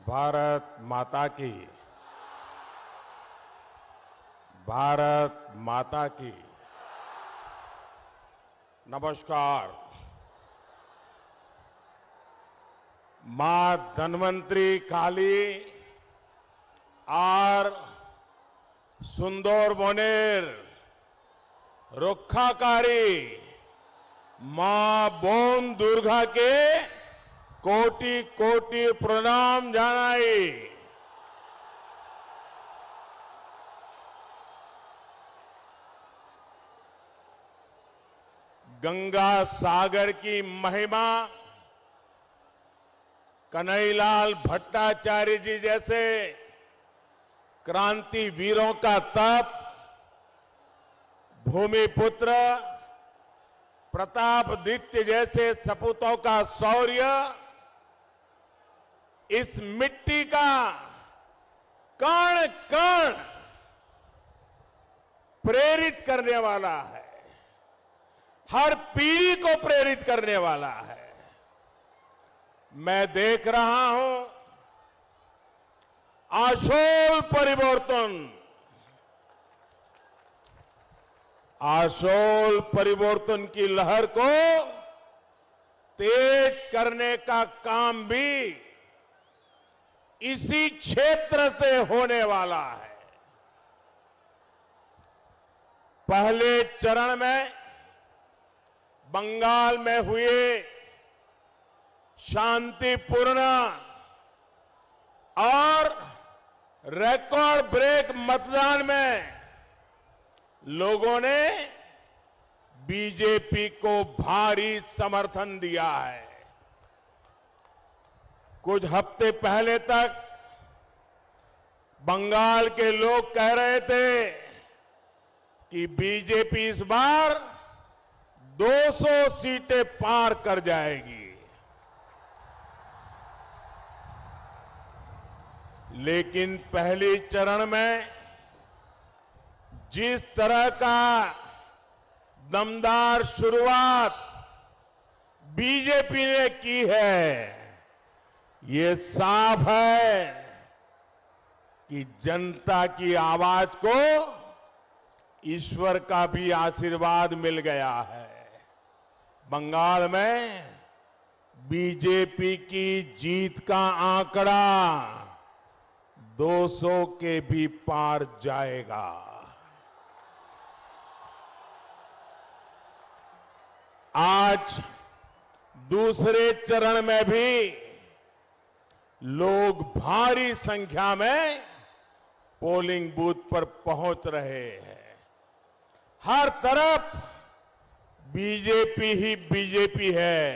भारत माता की। भारत माता की। नमस्कार। मां धन्वंतरी काली और सुंदर बनेर रक्षाकारी मां बोन दुर्गा के कोटि कोटि प्रणाम जानाई। गंगा सागर की महिमा कन्हैयालाल भट्टाचार्य जी जैसे क्रांति वीरों का तप, भूमिपुत्र प्रतापदित्य जैसे सपूतों का शौर्य इस मिट्टी का कण कण प्रेरित करने वाला है, हर पीढ़ी को प्रेरित करने वाला है। मैं देख रहा हूं आशोल परिवर्तन, आशोल परिवर्तन की लहर को तेज करने का काम भी इसी क्षेत्र से होने वाला है। पहले चरण में बंगाल में हुए शांतिपूर्ण और रिकॉर्ड ब्रेक मतदान में लोगों ने बीजेपी को भारी समर्थन दिया है। कुछ हफ्ते पहले तक बंगाल के लोग कह रहे थे कि बीजेपी इस बार 200 सीटें पार कर जाएगी, लेकिन पहले चरण में जिस तरह का दमदार शुरुआत बीजेपी ने की है, ये साफ है कि जनता की आवाज को ईश्वर का भी आशीर्वाद मिल गया है। बंगाल में बीजेपी की जीत का आंकड़ा 200 के भी पार जाएगा। आज दूसरे चरण में भी लोग भारी संख्या में पोलिंग बूथ पर पहुंच रहे हैं। हर तरफ बीजेपी ही बीजेपी है,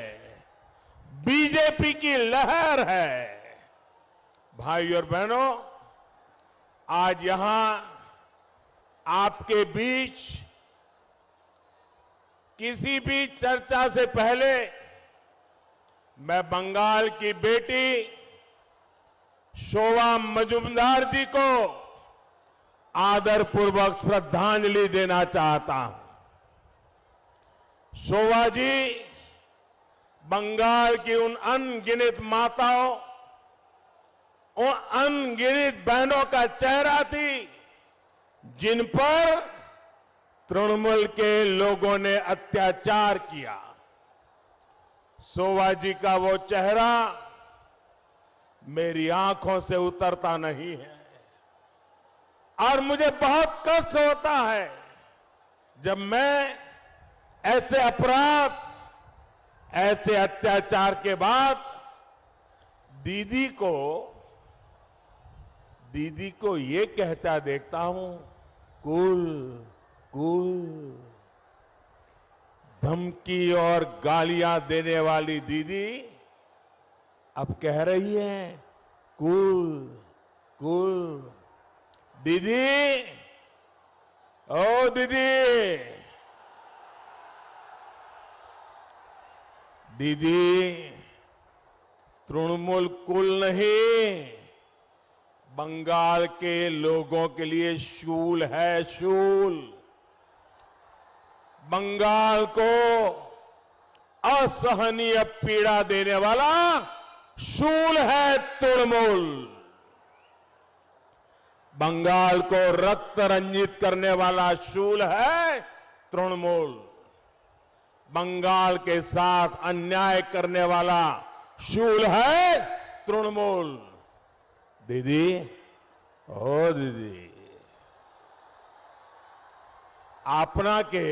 बीजेपी की लहर है। भाई और बहनों, आज यहां आपके बीच किसी भी चर्चा से पहले मैं बंगाल की बेटी शोभा मजुमदार जी को आदरपूर्वक श्रद्धांजलि देना चाहता हूं। शोभा जी बंगाल की उन अनगिनत माताओं, उन अनगिनत बहनों का चेहरा थी जिन पर तृणमूल के लोगों ने अत्याचार किया। शोभा जी का वो चेहरा मेरी आंखों से उतरता नहीं है और मुझे बहुत कष्ट होता है जब मैं ऐसे अपराध, ऐसे अत्याचार के बाद दीदी को ये कहता देखता हूं, कूल कूल। धमकी और गालियां देने वाली दीदी अब कह रही है कूल कूल। दीदी, ओ दीदी, दीदी, तृणमूल कुल नहीं, बंगाल के लोगों के लिए शूल है, शूल। बंगाल को असहनीय पीड़ा देने वाला शूल है तृणमूल। बंगाल को रक्त रंजित करने वाला शूल है तृणमूल। बंगाल के साथ अन्याय करने वाला शूल है तृणमूल। दीदी, ओ दीदी, আপনাকে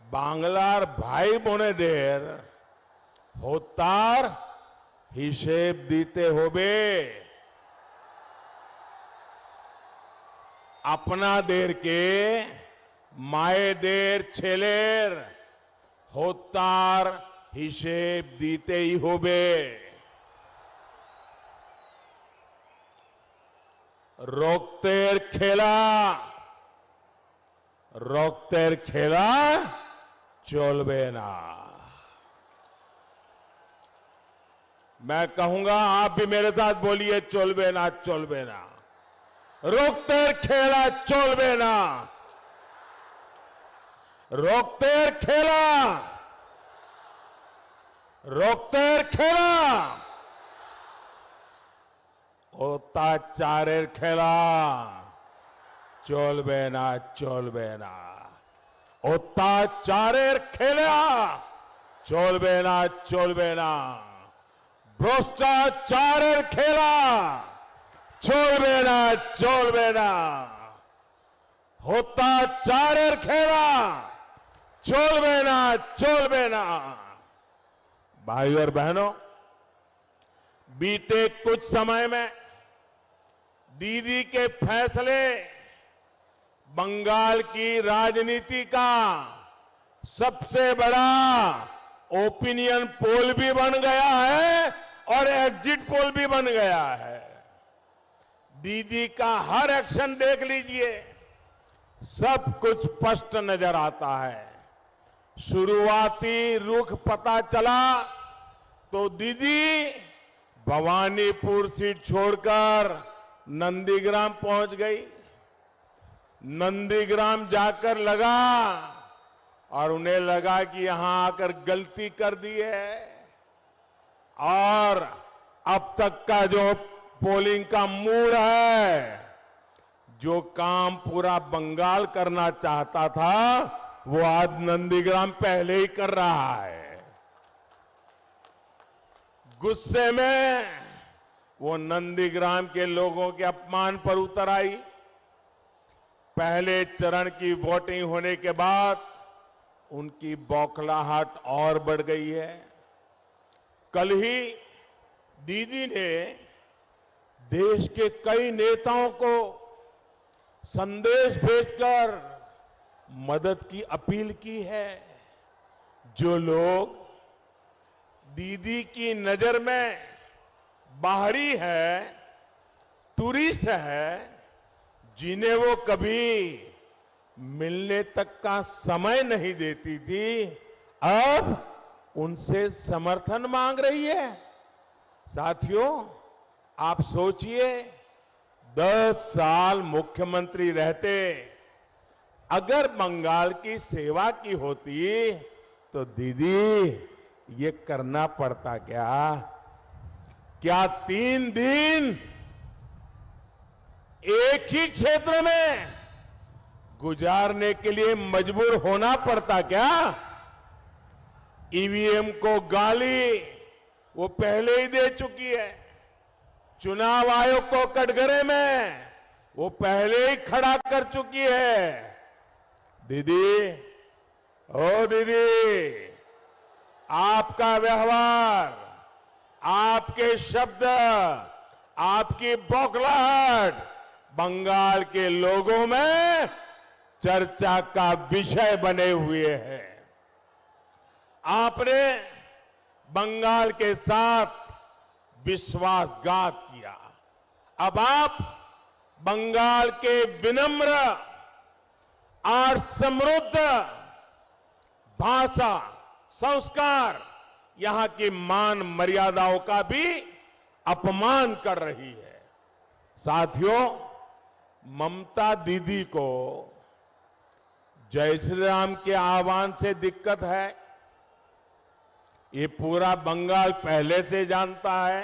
বাংলার ভাই বোনেদের হত্যার হিসেব দিতে হবে। আপনাদেরকে মায়েদের ছেলের হত্যার হিসেব দিতেই হবে। রক্তের খেলা চলবে না। मैं कहूंगा, आप भी मेरे साथ बोलिए, चलबे ना, चलबे ना। रक्तेर खेला चलबे ना। रक्तेर खेला অত্যাচারের খেলা চলবে না, চলবে না। অত্যাচারের খেলা চলবে না, চলবে না। ভ্রষ্টাচারের খেলা চলবে না, চলবে না। অত্যাচারের খেলা চলবে না, চলবে না। भाई और बहनों, बीते कुछ समय में दीदी के फैसले बंगाल की राजनीति का सबसे बड़ा ओपिनियन पोल भी बन गया है और एग्जिट पोल भी बन गया है। दीदी का हर एक्शन देख लीजिए, सब कुछ स्पष्ट नजर आता है। शुरुआती रुख पता चला तो दीदी भवानीपुर सीट छोड़कर नंदीग्राम पहुंच गई। नंदीग्राम जाकर लगा और उन्हें लगा कि यहां आकर गलती कर दी है और अब तक का जो पोलिंग का मूड है, जो काम पूरा बंगाल करना चाहता था, वो आज नंदीग्राम पहले ही कर रहा है। गुस्से में वो नंदीग्राम के लोगों के अपमान पर उतर आई। पहले चरण की वोटिंग होने के बाद उनकी बौखलाहट और बढ़ गई है। कल ही दीदी ने देश के कई नेताओं को संदेश भेजकर मदद की अपील की है। जो लोग दीदी की नजर में बाहरी है, टूरिस्ट है, जिन्हें वो कभी मिलने तक का समय नहीं देती थी, अब उनसे समर्थन मांग रही है। साथियों, आप सोचिए, 10 साल मुख्यमंत्री रहते अगर बंगाल की सेवा की होती तो दीदी ये करना पड़ता क्या? क्या 3 दिन एक ही क्षेत्र में गुजारने के लिए मजबूर होना पड़ता क्या? ईवीएम को गाली वो पहले ही दे चुकी है। चुनाव आयोग को कटघरे में वो पहले ही खड़ा कर चुकी है। दीदी, ओ दीदी, आपका व्यवहार, आपके शब्द, आपकी बौखलाहट बंगाल के लोगों में चर्चा का विषय बने हुए हैं। आपने बंगाल के साथ विश्वासघात किया। अब आप बंगाल के विनम्र और समृद्ध भाषा, संस्कार, यहां की मान मर्यादाओं का भी अपमान कर रही है। साथियों, ममता दीदी को जय श्री राम के आह्वान से दिक्कत है, ये पूरा बंगाल पहले से जानता है।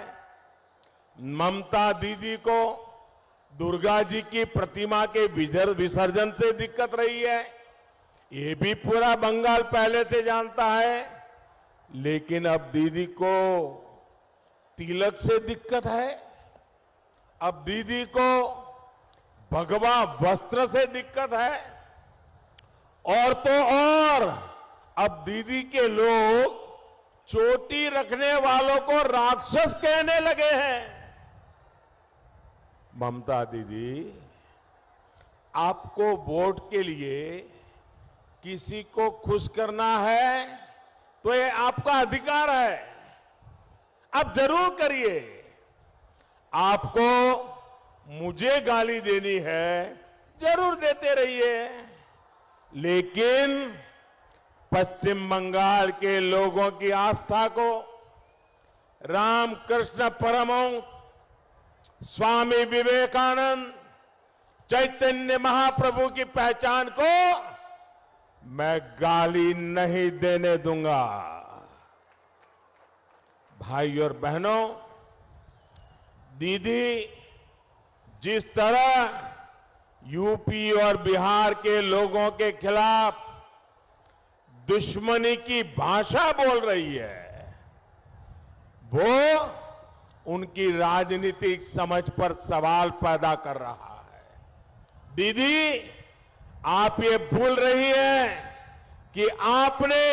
ममता दीदी को दुर्गा जी की प्रतिमा के विसर्जन से दिक्कत रही है, ये भी पूरा बंगाल पहले से जानता है। लेकिन अब दीदी को तिलक से दिक्कत है, अब दीदी को भगवा वस्त्र से दिक्कत है, और तो और अब दीदी के लोग चोटी रखने वालों को राक्षस कहने लगे हैं। ममता दीदी, आपको वोट के लिए किसी को खुश करना है तो ये आपका अधिकार है, आप जरूर करिए। आपको मुझे गाली देनी है, जरूर देते रहिए, लेकिन पश्चिम बंगाल के लोगों की आस्था को, रामकृष्ण परमहंस, स्वामी विवेकानंद, चैतन्य महाप्रभु की पहचान को मैं गाली नहीं देने दूंगा। भाई और बहनों, दीदी जिस तरह यूपी और बिहार के लोगों के खिलाफ दुश्मनी की भाषा बोल रही है, वो उनकी राजनीतिक समझ पर सवाल पैदा कर रहा है। दीदी, आप ये भूल रही है कि आपने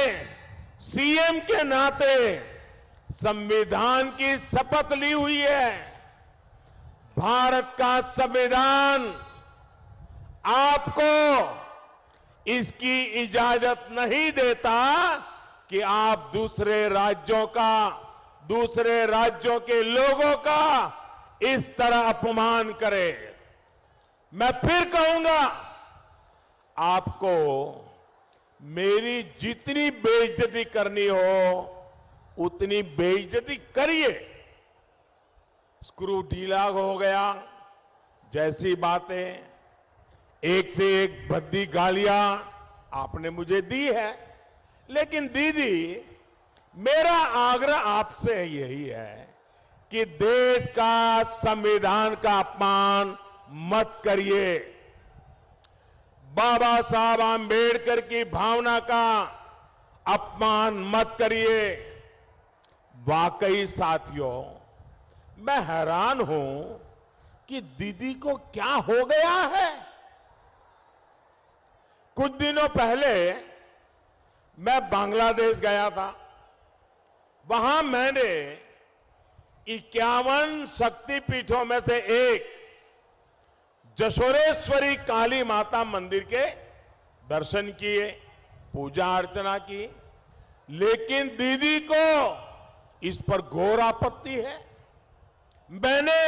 सीएम के नाते संविधान की शपथ ली हुई है। भारत का संविधान आपको इसकी इजाजत नहीं देता कि आप दूसरे राज्यों के लोगों का इस तरह अपमान करें। मैं फिर कहूंगा, आपको मेरी जितनी बेइज्जती करनी हो उतनी बेइज्जती करिए। स्क्रू ढीला हो गया जैसी बातें, एक से एक भद्दी गालियां आपने मुझे दी है, लेकिन दीदी, मेरा आग्रह आपसे यही है कि देश का संविधान का अपमान मत करिए। बाबा साहब आंबेडकर की भावना का अपमान मत करिए। वाकई साथियों, मैं हैरान हूं कि दीदी को क्या हो गया है। कुछ दिनों पहले मैं बांग्लादेश गया था। वहां मैंने 51 शक्तिपीठों में से एक जशोरेश्वरी काली माता मंदिर के दर्शन किए, पूजा अर्चना की, लेकिन दीदी को इस पर घोर आपत्ति है। मैंने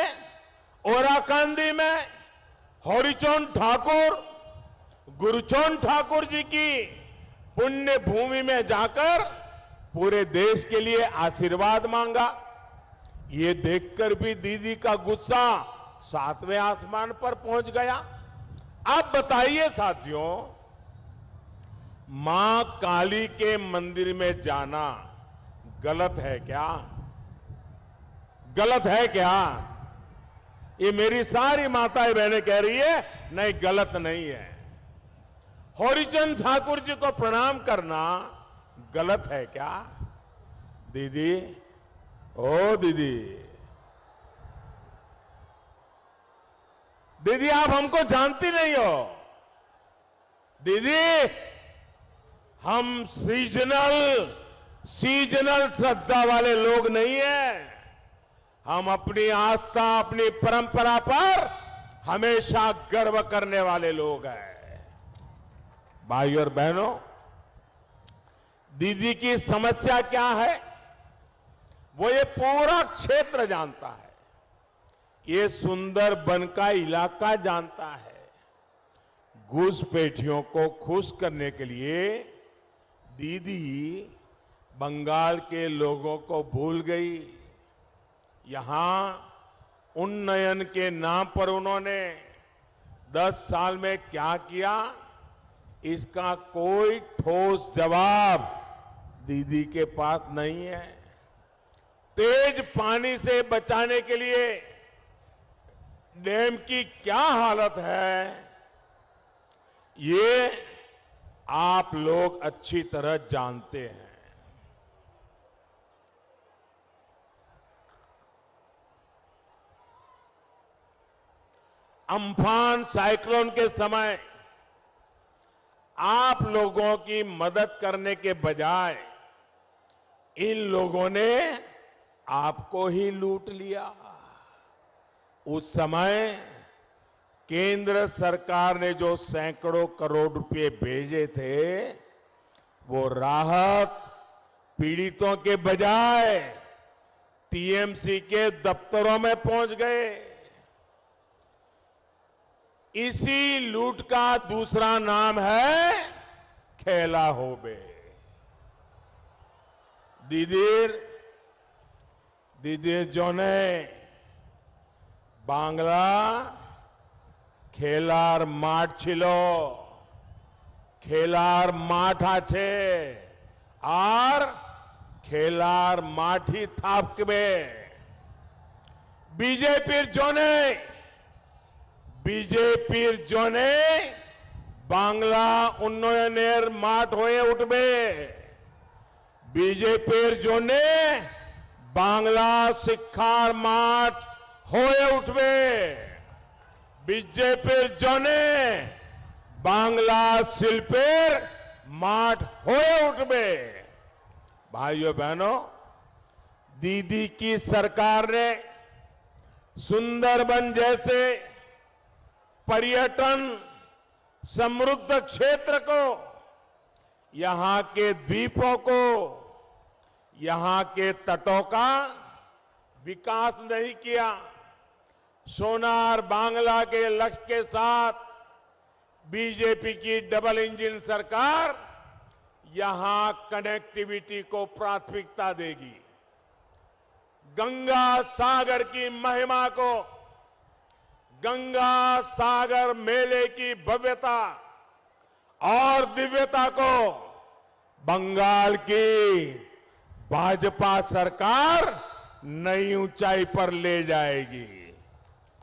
ओराकांदी में हरिचरण ठाकुर, गुरुचरण ठाकुर जी की पुण्य भूमि में जाकर पूरे देश के लिए आशीर्वाद मांगा। ये देखकर भी दीदी का गुस्सा 7वें आसमान पर पहुंच गया। आप बताइए साथियों, मां काली के मंदिर में जाना गलत है क्या? गलत है क्या? ये मेरी सारी माताएं बहनें कह रही है, नहीं, गलत नहीं है। हरिचरण ठाकुर जी को प्रणाम करना गलत है क्या? दीदी, ओ दीदी, दीदी, आप हमको जानती नहीं हो। दीदी, हम सीजनल श्रद्धा वाले लोग नहीं हैं। हम अपनी आस्था, अपनी परंपरा पर हमेशा गर्व करने वाले लोग हैं। भाई और बहनों, दीदी की समस्या क्या है, वो ये पूरा क्षेत्र जानता है, ये सुंदरबन का इलाका जानता है। घुसपैठियों को खुश करने के लिए दीदी बंगाल के लोगों को भूल गई। यहां उन्नयन के नाम पर उन्होंने 10 साल में क्या किया, इसका कोई ठोस जवाब दीदी के पास नहीं है। तेज पानी से बचाने के लिए डैम की क्या हालत है, ये आप लोग अच्छी तरह जानते हैं। अम्फान साइक्लोन के समय आप लोगों की मदद करने के बजाय इन लोगों ने आपको ही लूट लिया। उस समय केंद्र सरकार ने जो सैकड़ों करोड़ रुपए भेजे थे, वो राहत पीड़ितों के बजाय टीएमसी के दफ्तरों में पहुंच गए। इसी लूट का दूसरा नाम है खेला होबे। दीदीर जोने बांग्ला खेलार माठ छिलो, खेलार माठ आछे और खेलार माठी थापकबे। बीजेपीर जोने बांग्ला उन्नयनेर माठ होए उठबे। बीजेपीर जोने बांग्ला शिक्षार माठ होए उठबे। बीजेपीर जोने बांग्ला शिल्पेर माठ होए उठबे। भाइयों बहनों, दीदी की सरकार ने सुंदरबन जैसे पर्यटन समृद्ध क्षेत्र को, यहां के द्वीपों को, यहां के तटों का विकास नहीं किया। सोनार बांग्ला के लक्ष्य के साथ बीजेपी की डबल इंजन सरकार यहां कनेक्टिविटी को प्राथमिकता देगी। गंगा सागर की महिमा को, गंगा सागर मेले की भव्यता और दिव्यता को बंगाल की भाजपा सरकार नई ऊंचाई पर ले जाएगी।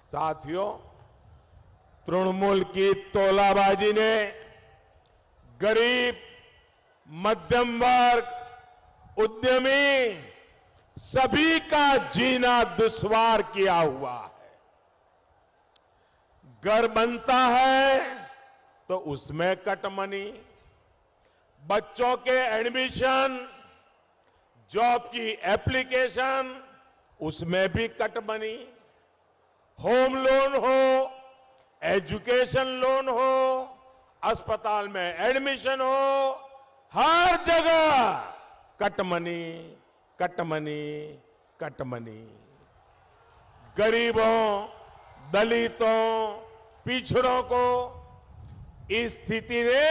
साथियों, तृणमूल की तोलाबाजी ने गरीब, मध्यम वर्ग, उद्यमी सभी का जीना दुश्वार किया हुआ है। घर बनता है तो उसमें कटमनी, बच्चों के एडमिशन, जॉब की एप्लीकेशन, उसमें भी कटमनी, होम लोन हो, एजुकेशन लोन हो, अस्पताल में एडमिशन हो, हर जगह कटमनी, कटमनी, कटमनी। गरीबों, दलितों, पिछड़ों को इस स्थिति ने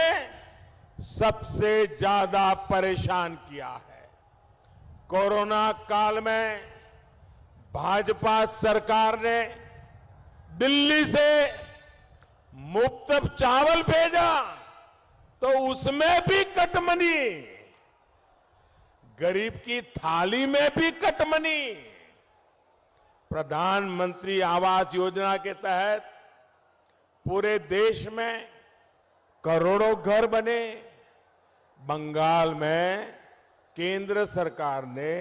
सबसे ज्यादा परेशान किया है। कोरोना काल में भाजपा सरकार ने दिल्ली से मुफ्त चावल भेजा तो उसमें भी कटमनी, गरीब की थाली में भी कटमनी। प्रधानमंत्री आवास योजना के तहत पूरे देश में करोड़ों घर बने। बंगाल में केंद्र सरकार ने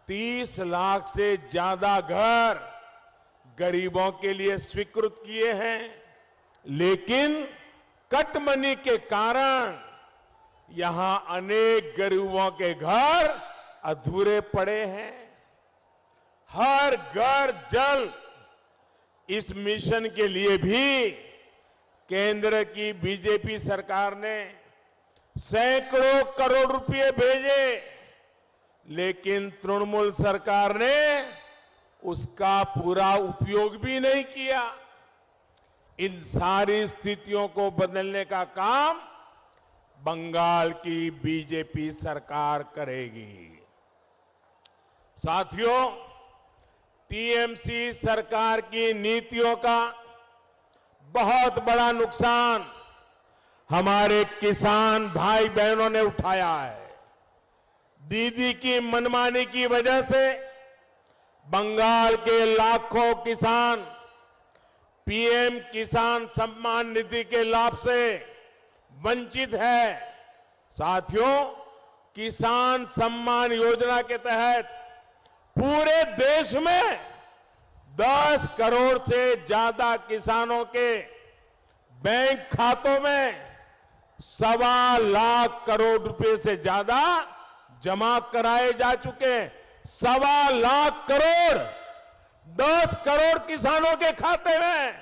30 लाख से ज्यादा घर गरीबों के लिए स्वीकृत किए हैं, लेकिन कटमनी के कारण यहां अनेक गरीबों के घर अधूरे पड़े हैं। हर घर जल, इस मिशन के लिए भी केंद्र की बीजेपी सरकार ने सैकड़ों करोड़ रुपए भेजे, लेकिन तृणमूल सरकार ने उसका पूरा उपयोग भी नहीं किया। इन सारी स्थितियों को बदलने का काम बंगाल की बीजेपी सरकार करेगी। साथियों, टीएमसी सरकार की नीतियों का बहुत बड़ा नुकसान हमारे किसान भाई बहनों ने उठाया है। दीदी की मनमानी की वजह से बंगाल के लाखों किसान पीएम किसान सम्मान निधि के लाभ से वंचित है। साथियों, किसान सम्मान योजना के तहत पूरे देश में 10 करोड़ से ज्यादा किसानों के बैंक खातों में 1.25 करोड़ रुपए से ज्यादा जमा कराए जा चुके हैं। 1.25 करोड़ 10 करोड़ किसानों के खाते में,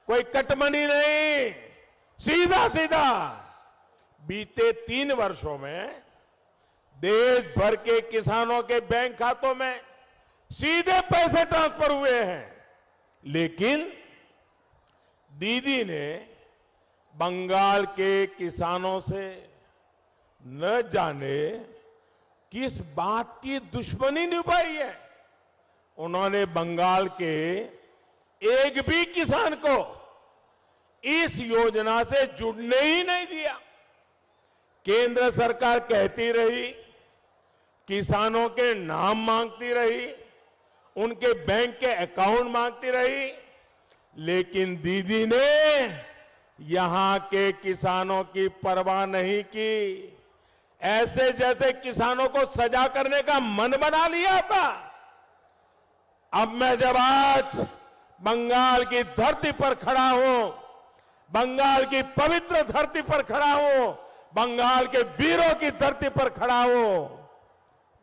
कोई कटमनी नहीं, सीधा सीधा। बीते 3 वर्षों में देश भर के किसानों के बैंक खातों में सीधे पैसे ट्रांसफर हुए हैं। लेकिन दीदी ने बंगाल के किसानों से न जाने किस बात की दुश्मनी निभाई है। उन्होंने बंगाल के एक भी किसान को इस योजना से जुड़ने ही नहीं दिया। केंद्र सरकार कहती रही, किसानों के नाम मांगती रही, उनके बैंक के अकाउंट मांगती रही, लेकिन दीदी ने यहां के किसानों की परवाह नहीं की। ऐसे जैसे किसानों को सजा करने का मन बना लिया था। अब मैं जब आज बंगाल की धरती पर खड़ा हूं, बंगाल की पवित्र धरती पर खड़ा हूं, बंगाल के वीरों की धरती पर खड़ा हूं,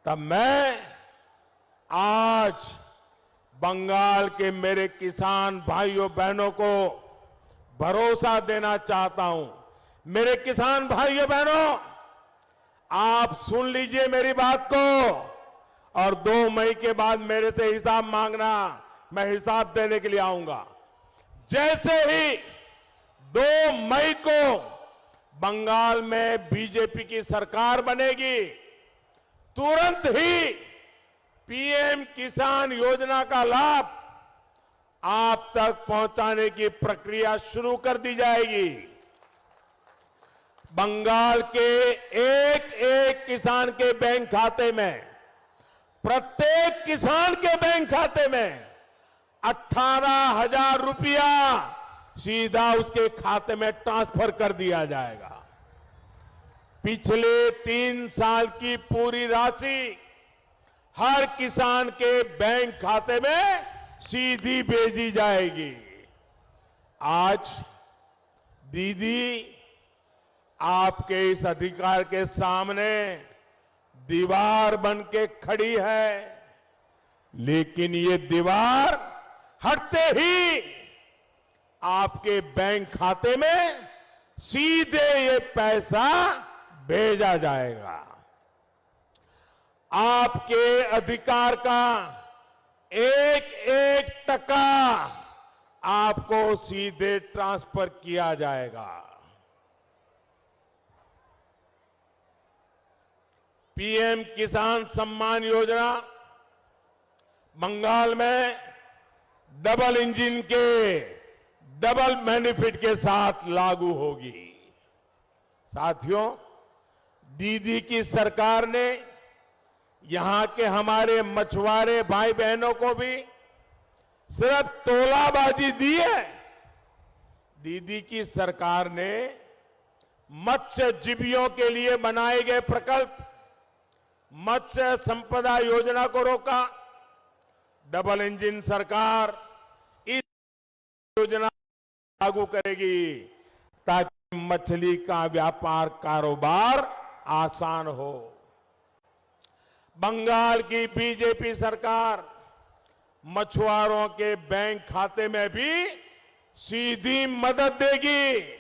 तब मैं आज बंगाल के मेरे किसान भाइयों बहनों को भरोसा देना चाहता हूं। मेरे किसान भाइयों बहनों, आप सुन लीजिए मेरी बात को, और 2 मई के बाद मेरे से हिसाब मांगना, मैं हिसाब देने के लिए आऊंगा। जैसे ही 2 मई को बंगाल में बीजेपी की सरकार बनेगी, तुरंत ही पीएम किसान योजना का लाभ आप तक पहुंचाने की प्रक्रिया शुरू कर दी जाएगी। बंगाल के एक एक किसान के बैंक खाते में, प्रत्येक किसान के बैंक खाते में 18,000 रुपया सीधा उसके खाते में ट्रांसफर कर दिया जाएगा। पिछले 3 साल की पूरी राशि हर किसान के बैंक खाते में सीधी भेजी जाएगी। आज दीदी आपके इस अधिकार के सामने दीवार बन के खड़ी है, लेकिन ये दीवार हटते ही आपके बैंक खाते में सीधे ये पैसा भेजा जाएगा। आपके अधिकार का एक एक टका आपको सीधे ट्रांसफर किया जाएगा। पीएम किसान सम्मान योजना बंगाल में डबल इंजन के, डबल बेनिफिट के साथ लागू होगी। साथियों, दीदी की सरकार ने यहां के हमारे मछुआरे भाई बहनों को भी सिर्फ तोलाबाजी दी है। दीदी की सरकार ने मत्स्यजीवियों के लिए बनाए गए प्रकल्प, मत्स्य संपदा योजना को रोका। डबल इंजन सरकार इस योजना लागू करेगी ताकि मछली का व्यापार कारोबार आसान हो। बंगाल की बीजेपी सरकार मछुआरों के बैंक खाते में भी सीधी मदद देगी।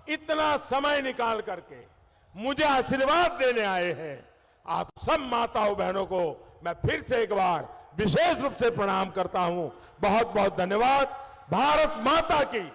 इतना समय निकाल करके मुझे आशीर्वाद देने आए हैं। आप सब माताओं बहनों को मैं फिर से एक बार विशेष रूप से प्रणाम करता हूं। बहुत बहुत धन्यवाद। भारत माता की